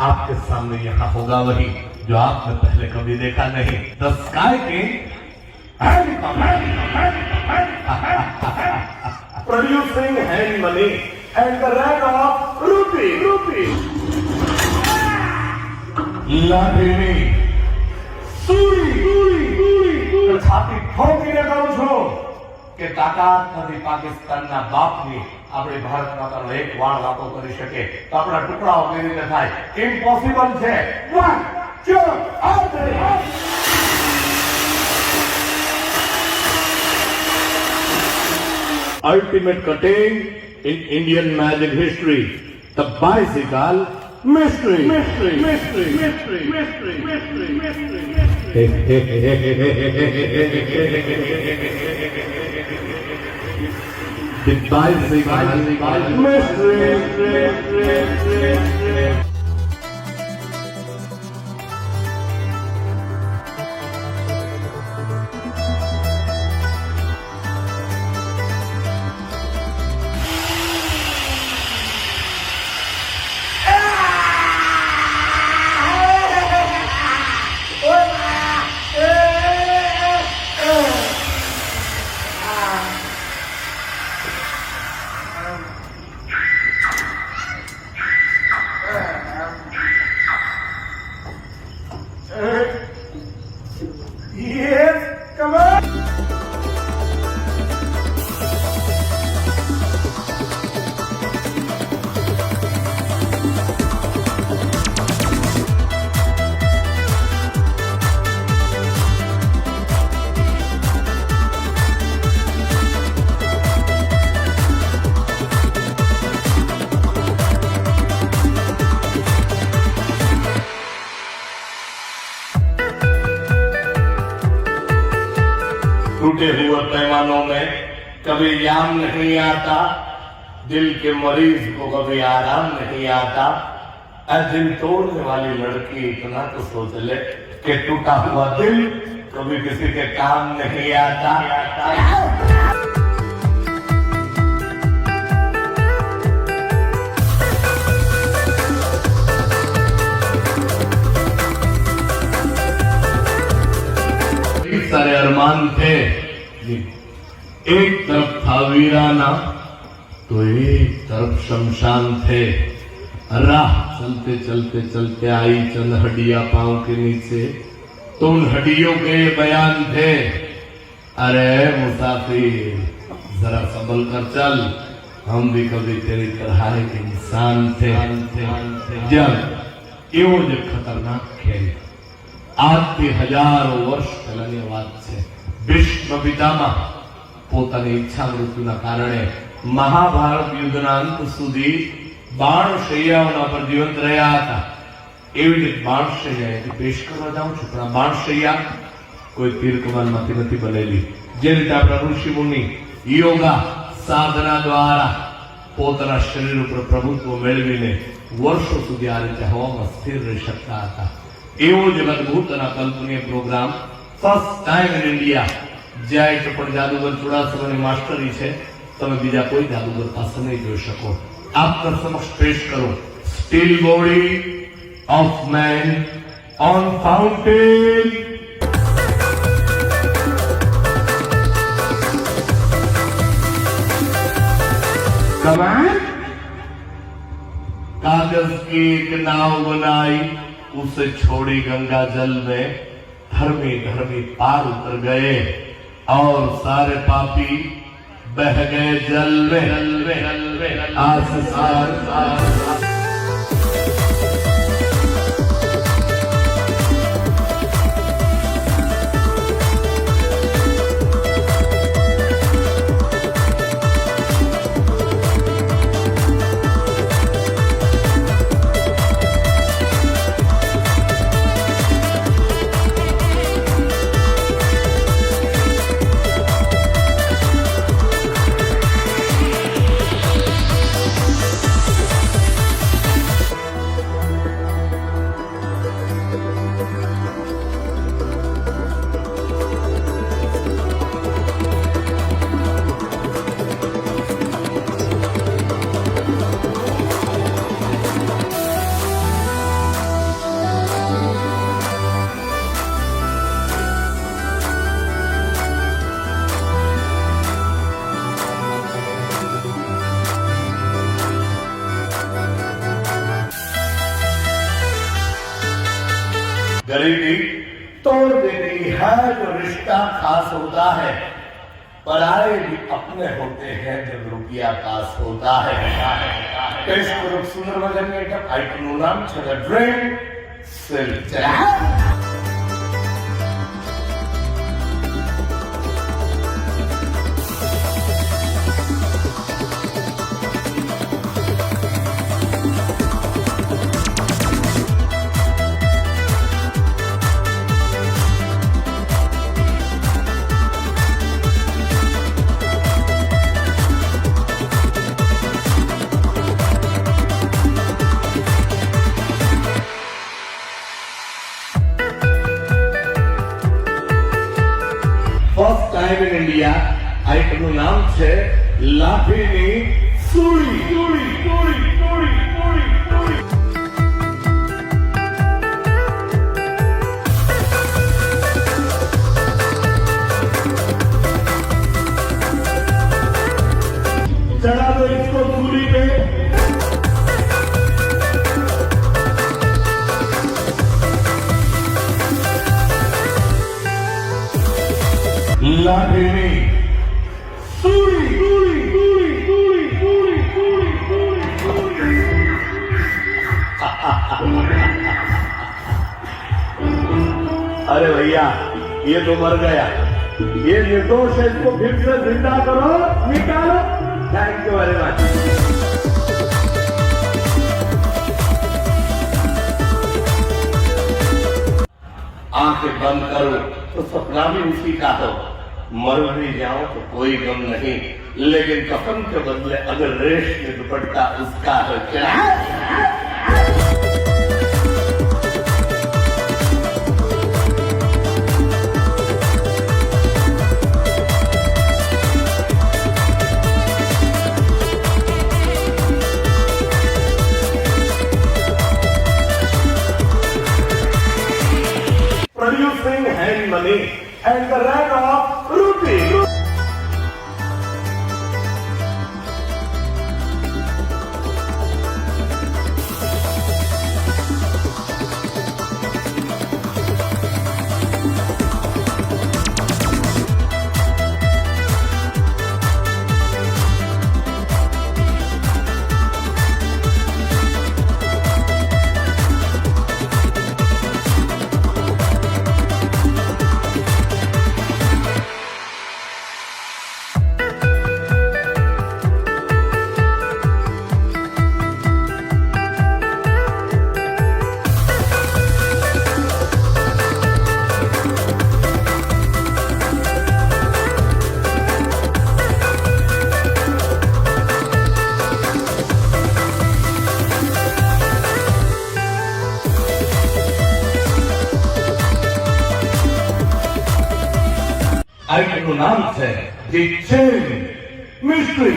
आपके सामने यहाँ होगा वही जो आपने पहले कभी देखा नहीं। The sky king producing hand money and the rag of rupee. લાઠીની સુરી છાતી ઠોકીને કહું છું કે તાકાત નથી પાકિસ્તાનના બાપની આપણે ભારત માતાનો એક વાળ વાતો કરી શકે તો આપણા ટુકડાઓ કેવી રીતે થાય? ઇમ્પોસિબલ છે. 1 2 3 Ultimate cutting in Indian magic history. The bicycle mystery. The bicycle mystery. Yes, come on. टूटे हुए पैमानों में कभी याम नहीं आता, दिल के मरीज को कभी आराम नहीं आता। दिल तोड़ने वाली लड़की इतना तो सोच ले कि टूटा हुआ दिल कभी किसी के काम नहीं आता। सारे अरमान थे, एक तरफ था वीराना तो एक तरफ शमशान थे। राह चलते चलते चलते आई चंद हड्डियां पांव के नीचे, तो उन हड्डियों के बयान थे, अरे मुसाफिर जरा संभल कर चल, हम भी कभी तेरी तरह एक इंसान थे। जब एवो जो खतरनाक खेल આજથી હજારો વર્ષ પહેલાની વાત છે. ભીષ્મ પિતામહ પોતાની ઈચ્છા મૃત્યુના કારણે મહાભારત યુદ્ધના અંત સુધી બાણશૈયાઓના પર જીવંત રહ્યા હતા. એવી રીતે બાણશૈયા એટલે પેશ કરવા જાઉં છું, પણ આ બાણશૈયા કોઈ તીર કમાનમાંથી નથી બનેલી. જે રીતે આપણા ઋષિ મુનિ યોગા સાધના દ્વારા પોતાના શરીર ઉપર પ્રભુત્વ મેળવીને વર્ષો સુધી આ રીતે હવામાં સ્થિર રહી શકતા હતા. એવો જ અદભુત અને કલ્પનીય program first time in India. જ્યાં પણ જાદુગર ચુડાસમાની માસ્ટરી છે, તમે બીજા કોઈ જાદુગર પાસે નહીં જોઈ શકો. આપના સમક્ષ પેશ કરો steel body of main on fountain. कमाल कागज की एक नाव बनाई, उसे छोड़ी गंगा जल में, धर्मी धर्मी पार उतर गए और सारे पापी बह गए जल में। गरीबी तोड़ देती है जो रिश्ता खास होता है, पराए भी अपने होते हैं जब रुपया पास होता है। કઈશ થોડુંક સુંદર મજાની આઈટમ. આઈટમનું નામ છે the dream silk. First time in India આઈટમનું નામ છે લાઠીની સુળી. चढ़ा दो इसको सूली पे. લાઠીની अरे भैया ये तो मर गया, ये निर्दोष है, इसको फिर से जिंदा करो, निकालो. Thank you very much. आंखें बंद करो तो सपना भी उसी का हो. मर भी जाओ तो कोई गम नहीं, लेकिन कफन के बदले अगर रेशमी दुपट्टा उसका हो क्या. Producing hand money and the rank of rupee. આઈટમનું નામ છે ધી ચેન મિસ્ટ્રી.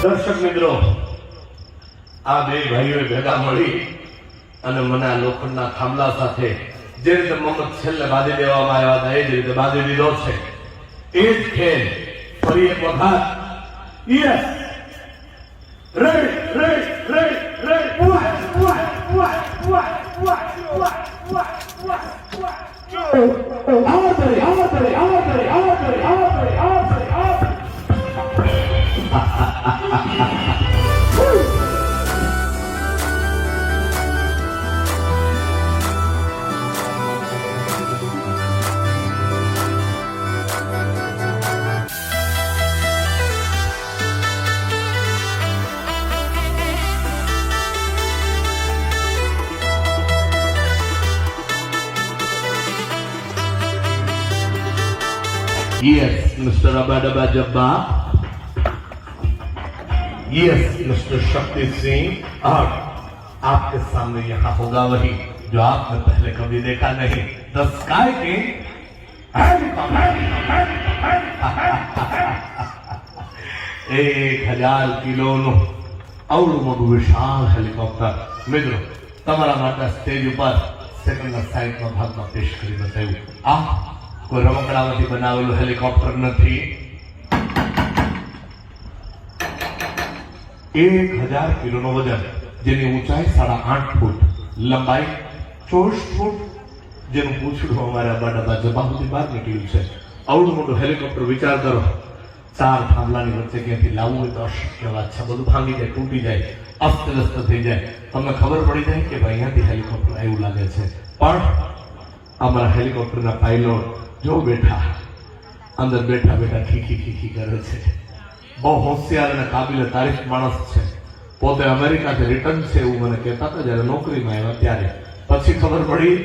દર્શક મિત્રો, આ બે ભાઈઓએ ભેગા મળી અને મને આ લોખંડના થાંભલા સાથે જે રીતે મમત છેલ્લે બાંધી દેવામાં આવ્યા હતા એ જ રીતે બાંધી દીધો છે. એ જ ખેલ ફરી એક વખત. Yes, ready ready ready ready. Yes, Mr. Abadaba Jabba. Yes, Mr. Shakti Singh. और आपके सामने यहाँ होगा वही जो आपने पहले कभी देखा नहीं। The Sky King. 1000 કિલોનું આવડું મોટું વિશાળ હેલિકોપ્ટર મિત્રો તમારા માટે સ્ટેજ ઉપર સેકન્ડના સાઈડના ભાગમાં પેશ કરી બતાવ્યું. આ કોઈ રમકડામાંથી બનાવેલું હેલિકોપ્ટર નથી. 1000 કિલોનું વજન, જેની ઊંચાઈ 8.5 ફૂટ, લંબાઈ 24 ફૂટ, જેનું પૂછડું અમારા બાડા જબા સુધી બહાર નીકળ્યું છે. આવડું મોટું હેલિકોપ્ટર વિચાર કરો, 4 થાંભલાની વચ્ચે ક્યાંથી લાવવું હોય તો અશક્ય વાત છે. બધું ભાંગી જાય, તૂટી જાય, અસ્તવ્યસ્ત થઈ જાય. તમને ખબર પડી જાય કે ભાઈ અહીંયાથી હેલિકોપ્ટર આવ્યું લાગે છે. પણ અમારા હેલિકોપ્ટરના પાયલોટ જો બેઠા અંદર બેઠા બેઠા ખીખી ખીખી કરે છે. બહુ હોશિયાર અને કાબિલે તારીફ માણસ છે. પોતે અમેરિકાથી રિટર્ન છે એવું મને કહેતા હતા જયારે નોકરીમાં આવ્યા ત્યારે. પછી ખબર પડી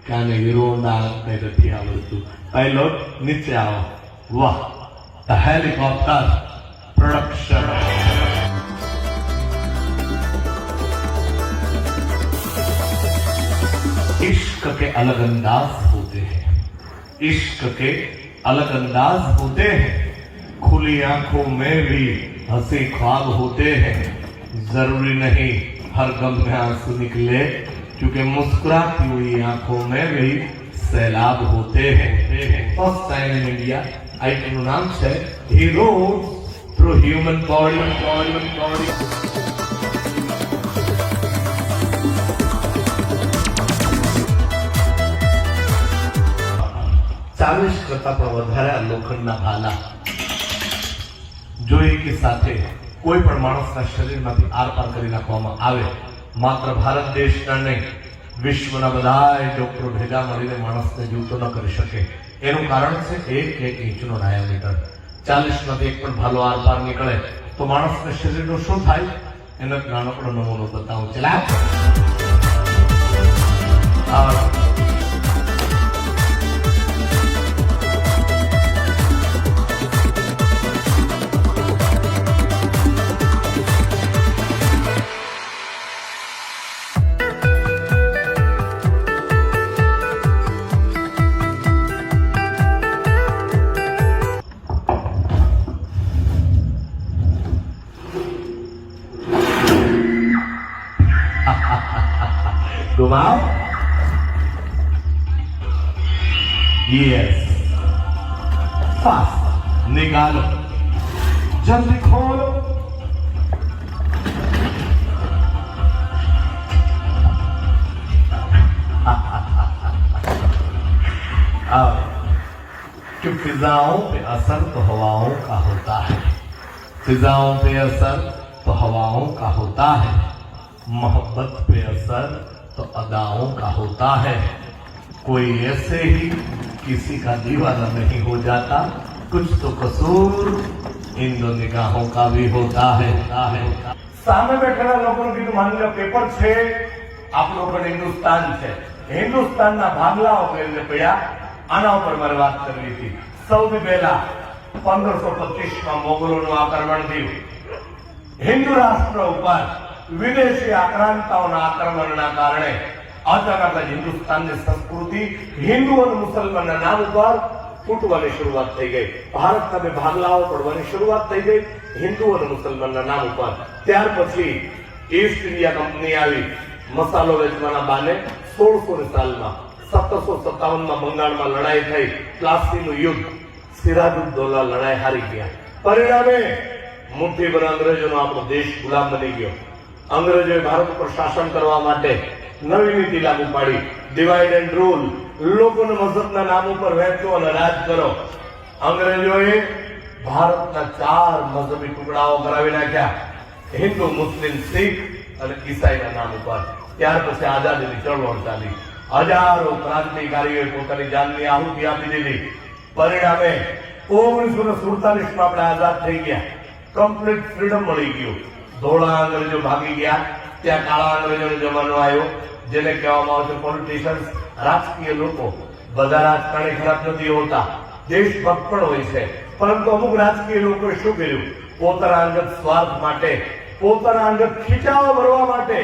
કે આને હીરોના નથી આવડતું. પાયલોટ નીચે આવો. વાહ, ધ હેલિકોપ્ટર प्रोडक्शन. इश्क के अलग अंदाज होते हैं, इश्क के अलग अंदाज होते हैं, खुली आंखों में भी हंसी ख्वाब होते हैं. जरूरी नहीं हर गम में आंसू निकले, क्योंकि मुस्कुराती हुई आंखों में भी सैलाब होते हैं. First time in India item नाम है हीरो थ्रू ह्यूमन बॉडी. 40 કરતા પણ વધારે લોખંડના ભાલા જો એકી સાથે કોઈ પણ માણસના શરીરમાંથી આરપાર કરી નાખવામાં આવે, માત્ર ભારત દેશના નહીં વિશ્વના બધા ડોક્ટરો ભેગા મળીને માણસને જીવતો ન કરી શકે. એનું કારણ છે 1 ઇંચનો ડાયામીટર. 40 માંથી એક પણ ભાલો આરપાર નીકળે તો માણસના શરીરનું શું થાય એનો એક નાનકડો નમૂનો બતાવું. ચલા घुमाओ. यस, फास्ट निकालो, जल्दी खोलो. अब कि फिजाओं पे असर तो हवाओं का होता है, फिजाओं पे असर तो हवाओं का होता है, मोहब्बत पे असर तो अदाओं का होता है. कोई ऐसे ही किसी का दीवाना नहीं हो जाता, कुछ तो कसूर इन दो निगाहों का भी होता है. સામે બેઠેલા લોકોનું કીધું માની લો પેપર છે, આપણો પણ હિન્દુસ્તાન છે, હિન્દુસ્તાનના ભાગલાઓ કરીને પડ્યા. આના ઉપર મારે વાત કરવી હતી. સૌથી પહેલા 1525માં મોગલોનું આક્રમણ થયું. હિન્દુ રાષ્ટ્ર ઉપર વિદેશી આક્રાંતાઓના આક્રમણના કારણે અચાનક જ હિન્દુસ્તાનની સંસ્કૃતિ હિન્દુ અને મુસલમાનના નામ ઉપર તૂટવાની શરૂઆત થઈ ગઈ. ભારતના બે ભાગલાઓ પડવાની શરૂઆત થઈ ગઈ હિન્દુ અને મુસલમાનના નામ ઉપર. ત્યાર પછી ઈસ્ટ ઇન્ડિયા કંપની આવી મસાલો વેચવાના બાને 1600 સાલમાં 1757માં બંગાળમાં લડાઈ થઈ, પ્લાસીનું યુદ્ધ, સિરાજુદ્દૌલા લડાઈ હારી ગયા. પરિણામે મુઠ્ઠીભર અંગ્રેજોનો આપણો દેશ ગુલામ બની ગયો. અંગ્રેજોએ ભારત ઉપર શાસન કરવા માટે નવી નીતિ લાગુ પાડી, ડિવાઇડ એન્ડ રૂલ. લોકોને મઝહબના નામ ઉપર વહેંચો અને રાજ કરો. અંગ્રેજોએ ભારતના 4 મઝહબી ટુકડાઓ કરાવી નાખ્યા, હિન્દુ, મુસ્લિમ, શીખ અને ઈસાઈના નામ ઉપર. ત્યાર પછી આઝાદીની ચળવળ ચાલી. હજારો ક્રાંતિકારીઓએ પોતાની જાનની આહુતિ આપી દીધી. પરિણામે 1947માં આપણે આઝાદ થઈ ગયા, કમ્પ્લીટ ફ્રીડમ મળી ગયું. ધોળા અંગ્રેજો ભાગી ગયા, ત્યાં કાળા અંગ્રેજોનો જમાનો આવ્યો, જેને કહેવામાં આવે છે પોલિટિશિયન્સ, રાજકીય લોકો. બધા રાજકારણી ખરાબ નથી હોતા, દેશભક્ત પણ હોય છે, પરંતુ અમુક રાજકીય લોકોએ શું કર્યું? પોતાના અંગત સ્વાર્થ માટે, પોતાના અંગત ખીચાઓ ભરવા માટે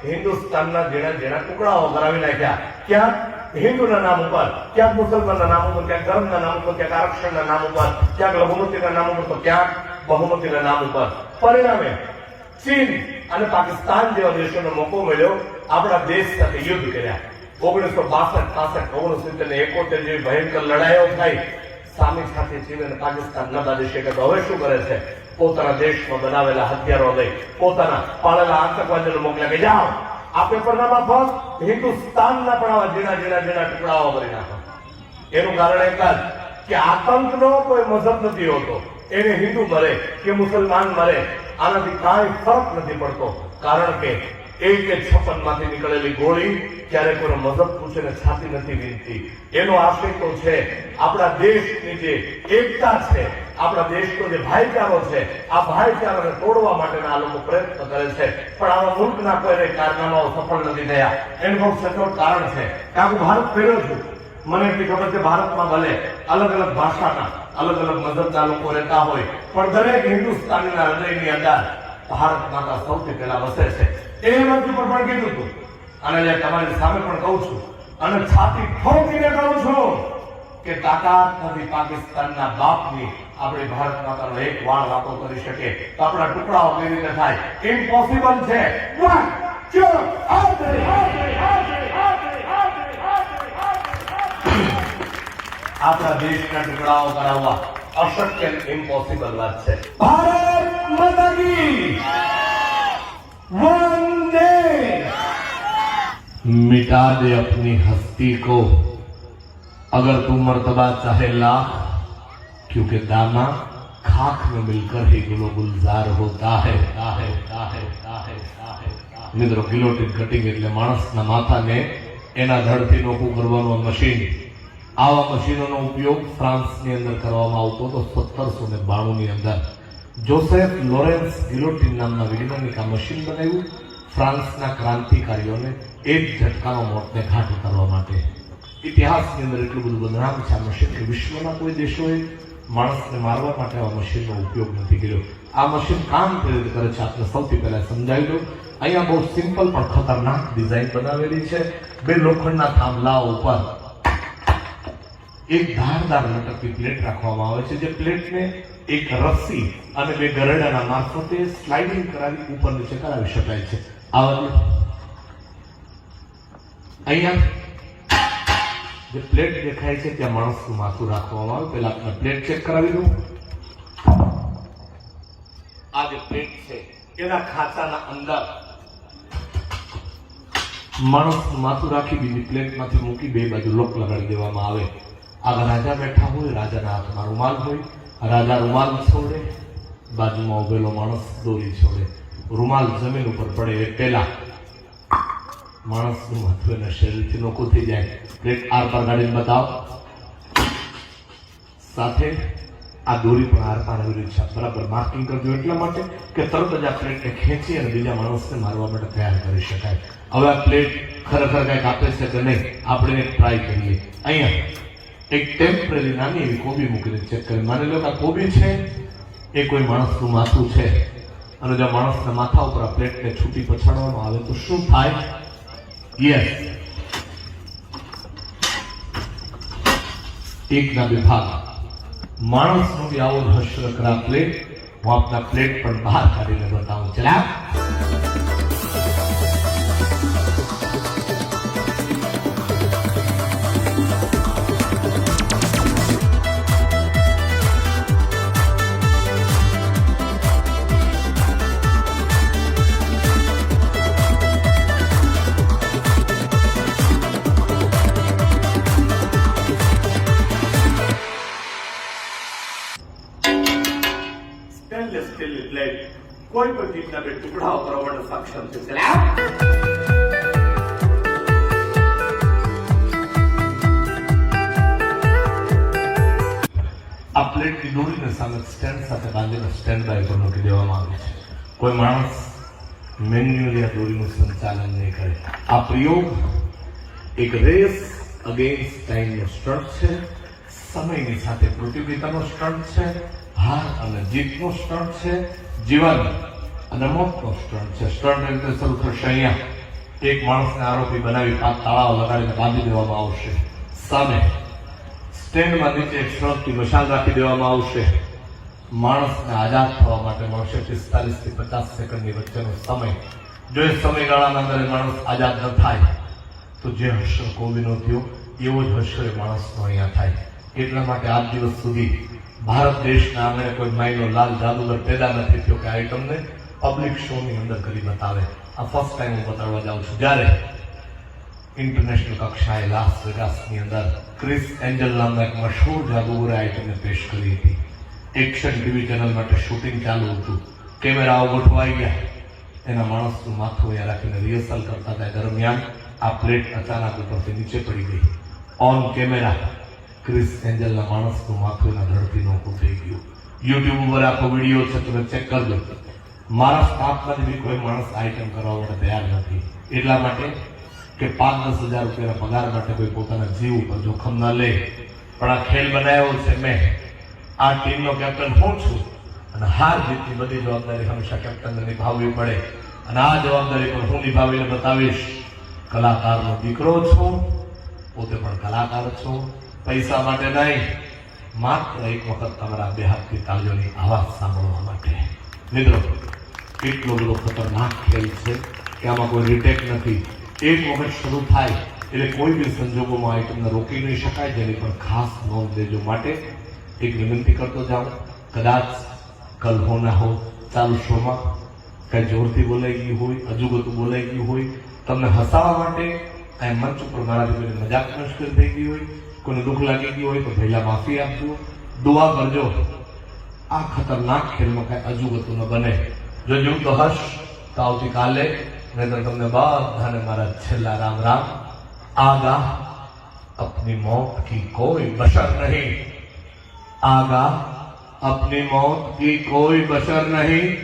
હિન્દુસ્તાનના જેના ટુકડાઓ કરાવી નાખ્યા. ક્યાંક હિન્દુના નામ ઉપર, ક્યાંક મુસલમાનના નામ ઉપર, ક્યાંક ધર્મના નામ ઉપર, ક્યાંક આરક્ષણના નામ ઉપર, ક્યાંક લઘુમતીના નામ ઉપર, તો ક્યાંક બહુમતીના નામ ઉપર. પરિણામે ચીન અને પાકિસ્તાન જેવા દેશોને મોકો મળ્યો આપણા દેશ સાથે યુદ્ધ કર્યા. 1962, 65, 69 ને 71 જેવી ભયંકર લડાઈઓ થઈ. સામી સાથે ચીન અને પાકિસ્તાન ન બાંધી શકે તો હવે શું કરે છે? પોતાના દેશમાં બનાવેલા હથિયારો લઈ પોતાના પાળેલા આતંકવાદીઓને મોકલ્યા કે જાઓ આ પેપરનામા ફક્ત હિન્દુસ્તાનના પણ આવા ઝીણા ટુકડાઓ કરી નાખો. એનું કારણ એક જ કે આતંકનો કોઈ મઝહબ નથી હોતો. એને હિન્દુ મરે કે મુસલમાન મરે આનાથી કાંઈ ફરક નથી પડતો, કારણ કે AK-56 માંથી નીકળેલી ગોળી ક્યારે કોઈ મઝહબ પૂછીને છાતી નથી વીંધતી. એનો આશય તો છે આપણા દેશની જે એકતા છે, આપણા દેશનો જે ભાઈચારો છે, આ ભાઈચારાને તોડવા માટેના આ લોકો પ્રયત્ન કરે છે. પણ આવા મુલ્કના કોઈ કારનામાઓ સફળ નથી થયા. એનું બહુ સચોટ કારણ છે કે હું ભારત ફેર્યો છું. મને એટલી ખબર છે ભારતમાં ભલે અલગ અલગ ભાષાના અલગ અલગ મઝહબના લોકો રહેતા હોય, પણ દરેક હિન્દુસ્તાનીના હૃદયની અંદર ભારત માતા સૌથી પહેલા વસે છે. એ મંચ પર પણ કીધું હતું અને તમારી સામે પણ કહું છું અને છાતી ઠોકીને કહું છું કે તાકાત નથી પાકિસ્તાનના બાપની આપણી ભારત માતાનો એક વાળ વાતો કરી શકે તો આપણા ટુકડાઓ કેવી રીતે થાય? ઇમ્પોસિબલ છે. આપણા દેશના ટુકડાઓ કરાવવા અશક્ય, ઇમ્પોસિબલ વાત છે. ભારત માતા કી वंदे। मिटा दे अपनी हस्ती को अगर तू मर्तबा चाहे लाख, क्योंकि दाना खाक में मिलकर ही गुलो गुलजार होता है. મિત્રો, ગિલોટીન કટિંગ એટલે માણસના માથાને એના ધડથી નોખું કરવાનું મશીન. આવા મશીનોનો ઉપયોગ ફ્રાન્સની અંદર કરવામાં આવતો હતો 1792 ની અંદર. જોસેફ લોરેન્સ ગિલોટીન નામના વૈજ્ઞાનિક આ મશીન બનાવ્યું ફ્રાન્સના ક્રાંતિકારીઓને એક ઝટકામાં મોતને ઘાટ ઉતારવા માટે. ઇતિહાસની અંદર એટલું બધું બદનામ છે આ મશીન કે વિશ્વના કોઈ દેશોએ માણસને મારવા માટે આ મશીનનો ઉપયોગ નથી કર્યો. આ મશીન કામ કેવી રીતે કરે છે આપણે સૌથી પહેલા સમજાવી દઉં. અહીંયા બહુ સિમ્પલ પણ ખતરનાક ડિઝાઇન બનાવેલી છે. બે લોખંડના થાંભલાઓ ઉપર એક ધારદાર લટકતી પ્લેટ રાખવામાં આવે છે, જે પ્લેટને એક રસ્સી અને બે ગરડાના મારફતે સ્લાઇડિંગ કરાવી ઉપર નીચે કરાવી શકાય છે. અહીંયા જે પ્લેટ દેખાય છે ત્યાં માણસનું માથું રાખવામાં આવે. પહેલા આપણે પ્લેટ ચેક કરાવી દઉં. આ જે પ્લેટ છે એના ખાંચાના અંદર માણસનું માથું રાખી બીજી પ્લેટમાંથી મૂકી બે બાજુ લોક લગાડી દેવામાં આવે. આગળ રાજા બેઠા હોય, રાજાના હાથમાં રૂમાલ હોય, રાજા રૂમાલ છોડે, બાજુમાં ઉભેલો માણસ દોરી છોડે. રૂમાલ જમીન ઉપર પડે એ પહેલા માણસનું માથું એના શરીરથી નોખું થઈ જાય. પ્લેટ આર પાર ગાડીને બતાવો. સાથે આ દોરી પણ આર પાર આવી રહી છે, બરાબર માર્કિંગ કરજો એટલા માટે કે તરત જ આ પ્લેટને ખેંચી અને બીજા માણસને મારવા માટે તૈયાર કરી શકાય. હવે આ પ્લેટ ખરેખર કંઈક આપે છે કે નહીં આપણે ટ્રાય કરીએ. અહીંયા એક ટેમ્પરરી નાની એવી કોબી મૂકીને ચેક કરી. માની લો કે આ કોબી છે એ કોઈ માણસનું માથું છે અને જો માણસના માથા ઉપર આ પ્લેટને છૂટી પછાડવામાં આવે તો શું થાય? યસ, એકના બે ભાગ. માણસનો બી આવો હશ્ર કરા પ્લેટ. હું આપના પ્લેટ પણ બહાર કાઢીને બતાવું. ચલા કોઈ પણ ચીજના બે ટુકડાઓ કરવા માટે સક્ષમ છે. આ પ્લેટની દોરીને સામે સ્ટેન્ડ સાથે બાંધીને સ્ટેન્ડ બાય પર મૂકી દેવામાં આવે છે. કોઈ માણસ મેન્યુઅલી આ દોરીનું સંચાલન નહીં કરે. આ પ્રયોગ એક રેસ અગેન્સ્ટ ટાઈમનો સ્ટ્રટ છે. સમયની સાથે પ્રતિયોગિતાનો સ્ટન્ટ છે, હાર અને જીતનો સ્ટન્ટ છે, જીવન અને મોતનો સ્ટન્ટ છે. સ્ટન્ટ રીતે શરૂ થશે. અહીંયા એક માણસને આરોપી બનાવી 5 તાળાઓ લગાડીને બાંધી દેવામાં આવશે. સામે સ્ટેન્ડમાં નીચે એક સળગતી મશાલ રાખી દેવામાં આવશે. માણસને આઝાદ થવા માટે મળશે 45 થી 50 સેકન્ડની વચ્ચેનો સમય. જો એ સમયગાળાના અંદર માણસ આઝાદ ન થાય તો જે હર્ષ કોવિનો થયો એવો જ હર્ષ એ માણસનો અહીંયા થાય. એટલા માટે આજ દિવસ સુધી ભારત દેશના આંગણે કોઈ માયનો લાલ જાદુગર પેદા નથી થયો કે આઈટમને પબ્લિક શોની અંદર કરી બતાવે. આ ફર્સ્ટ ટાઈમ હું બતાવવા જાઉં છું. જ્યારે ઇન્ટરનેશનલ કક્ષાએ લાસ વેગાસની અંદર ક્રિસ એન્જલ નામના એક મશહૂર જાદુગરે આઈટમને પેશ કરી હતી. એક્શન ટીવી ચેનલ માટે શૂટિંગ ચાલુ હતું. કેમેરાઓ ગોઠવાઈ ગયા. એના માણસનું માથું અહીંયા રાખીને રિહર્સલ કરતા હતા. દરમિયાન આ પ્લેટ અચાનક ઉપરથી નીચે પડી ગઈ. ઓન કેમેરા ક્રિસ એન્જલના માણસનું માથું એના ધડથી નોખું થઈ ગયું. યુટ્યુબ ઉપર આખો વિડીયો છે, તમે ચેક કરજો. મારા સ્ટાફમાંથી બી કોઈ માણસ આઈટમ કરવા માટે તૈયાર નથી. એટલા માટે કે 5-10 હજાર રૂપિયાના પગાર માટે કોઈ પોતાના જીવ ઉપર જોખમ ન લે. પણ આ ખેલ બનાવ્યો છે મેં. આ ટીમનો કેપ્ટન હું છું અને હાર જીતની બધી જવાબદારી હંમેશા કેપ્ટનને નિભાવવી પડે. અને આ જવાબદારી પણ હું નિભાવીને બતાવીશ. કલાકારનો દીકરો છું, પોતે પણ કલાકાર છું. પૈસા માટે નહીં, માત્ર એક વખત તમારા બે હાથની તાળીઓની આવાજ સાંભળવા માટે. મિત્રો, એટલો બધો ખતરનાક ખેલ છે કે આમાં કોઈ રિટેક નથી. એક વખત શરૂ થાય એટલે કોઈ બી સંજોગોમાં આઈટમને રોકી નહીં શકાય. જેની પણ ખાસ નોંધ લેજો. માટે એક વિનંતી કરતો જાઉં, કદાચ કલ હો ના હો ચાલુ શોમાં કઈ જોરથી બોલાઈ ગયું હોય, અજુગતું બોલાઈ ગયું હોય, તમને હસાવવા માટે આ મંચ ઉપર મારાથી કોઈને મજાક મુશ્કેલ થઈ ગઈ હોય, કોઈને દુઃખ લાગી ગયું હોય તો પહેલા માફી આપજો, દુઆ કરજો. આ ખતરનાક ખેલમાં કઈ અજુગતું ન બને. જો જોઉં તો હર્ષ તો આવતીકાલે નહીતર તમને બધાને મારા છેલ્લા રામ રામ. आगा अपनी मौत की कोई बशर नहीं, आगा अपनी मौत की कोई बशर नहीं,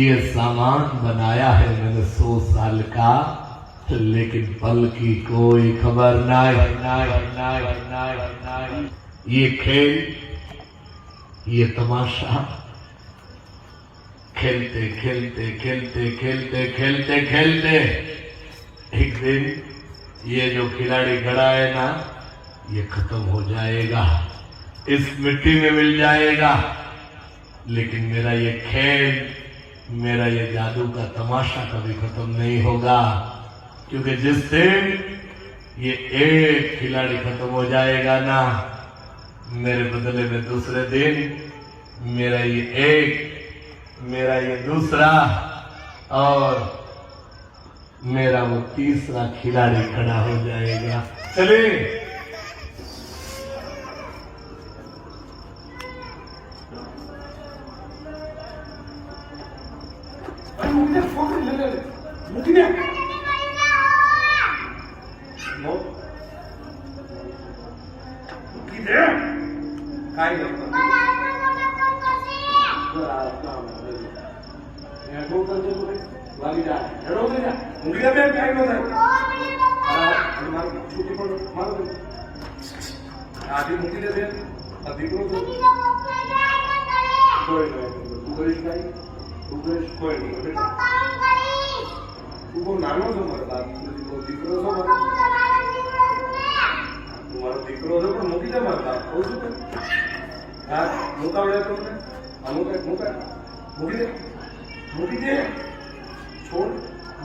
ये सामान बनाया है मैंने 100 साल का, लेकिन पल की कोई खबर नहीं. ये खेल, ये तमाशा खेलते खेलते खेलते खेलते खेलते खेलते एक दिन ये जो खिलाड़ी खड़ा है ना, ये खत्म हो जाएगा, इस मिट्टी में मिल जाएगा. लेकिन मेरा ये खेल, मेरा ये जादू का तमाशा कभी खत्म नहीं होगा. क्योंकि जिस दिन ये एक खिलाड़ी खत्म हो जाएगा ना, मेरे बदले में दूसरे दिन मेरा ये एक, मेरा ये दूसरा और मेरा वो तीसरा खिलाड़ी खड़ा हो जाएगा. चलिए आधी मूकी दे अधिक कोई नहीं, कोई नहीं. तू नानो छो मारा दीकरो छो, मारो दीकरो छो पण मूकी दे मारा कहूं छुं. हाँ मुकावड़े તમને અમુક મૂકી દે છોડ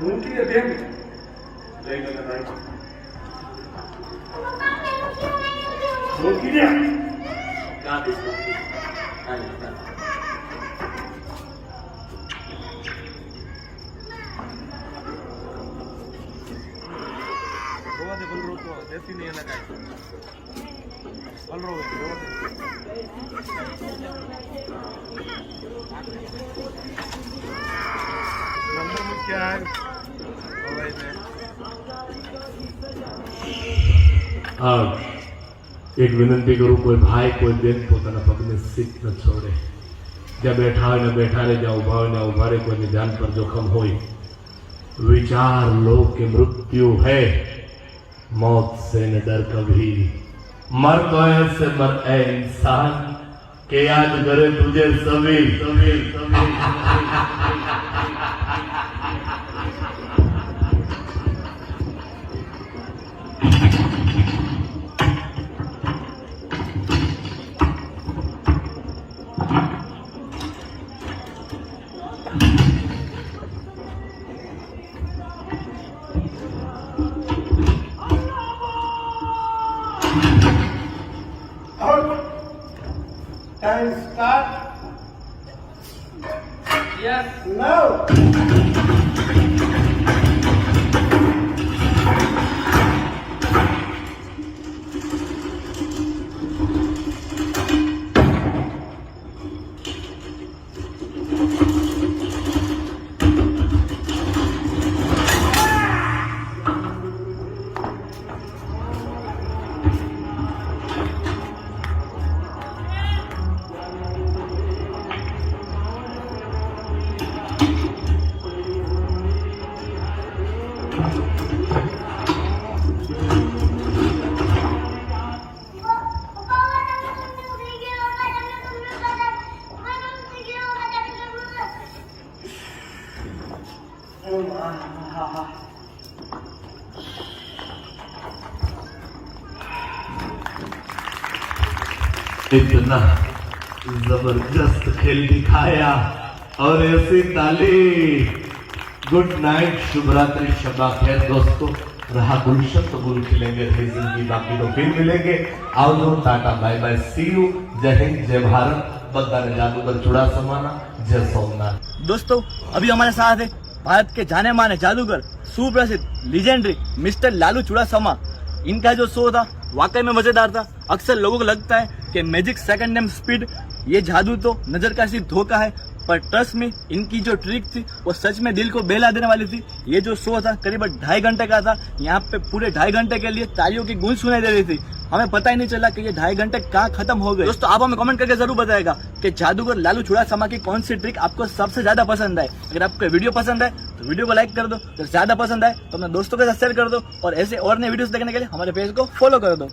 મૂકી દે બેન લઈ લે નાઈ મૂકી દે કા દે આઈ ગોવા દે બલરો તો દેસી નહીં એના કાઈ બલરો ગોવા દે नंबर में क्या है हाँ, एक विनंती करूं, कोई भाई कोई बेन પોતાના પગને સીટ ન છોડે. જ્યાં બેઠા હોય ને બેઠા રહે, જ્યાં ઉભા હોય ને ઉભા રહે. કોઈની જાન પર જોખમ હોય, विचार लो कि मृत्यु है, मौत से न डर कभी, मर तो ऐसे मर ए इंसान के याद करे तुझे सभी सभी सभी Time start. Yes. Now. इतना जबरदस्त खेल दिखाया और ऐसी ताली। गुड नाइट, शुभ रात्रि, शबा खैर दोस्तों। रहा गुलशन तो गुल खिलेंगे, फिर जिंदगी बाकी तो फिर मिलेंगे। आओ tata bye bye, see you, जय हिंद, जय भारत। बद्दा ने जादूगर चुड़ासमाना, जय सोमनाथ। दोस्तों अभी हमारे साथ है भारत के जाने माने जादूगर, सुप्रसिद्ध लीजेंडरी मिस्टर लालू चुड़ासमा। इनका जो शो था वाकई में मजेदार था। अक्सर लोगों को लगता है कि मैजिक सेकंड नेम स्पीड, ये जादू तो नजर का सिर्फ धोखा है, पर ट्रस्ट में इनकी जो ट्रिक थी वो सच में दिल को बहला देने वाली थी। ये जो शो था करीबन 2.5 घंटे का था। यहाँ पे पूरे 2.5 घंटे के लिए तालियों की गूंज सुनाई दे रही थी। हमें पता ही नहीं चला कि ये 2.5 घंटे कहाँ खत्म हो गए। दोस्तों आप हमें कमेंट करके जरूर बताएगा कि जादूगर लालू चुड़ासमा की कौन सी ट्रिक आपको सबसे ज्यादा पसंद है। अगर आपको वीडियो पसंद है तो वीडियो को लाइक कर दो, अगर ज्यादा पसंद है तो अपने दोस्तों के साथ शेयर कर दो, और ऐसे और नए वीडियोस देखने के लिए हमारे पेज को फॉलो कर दो।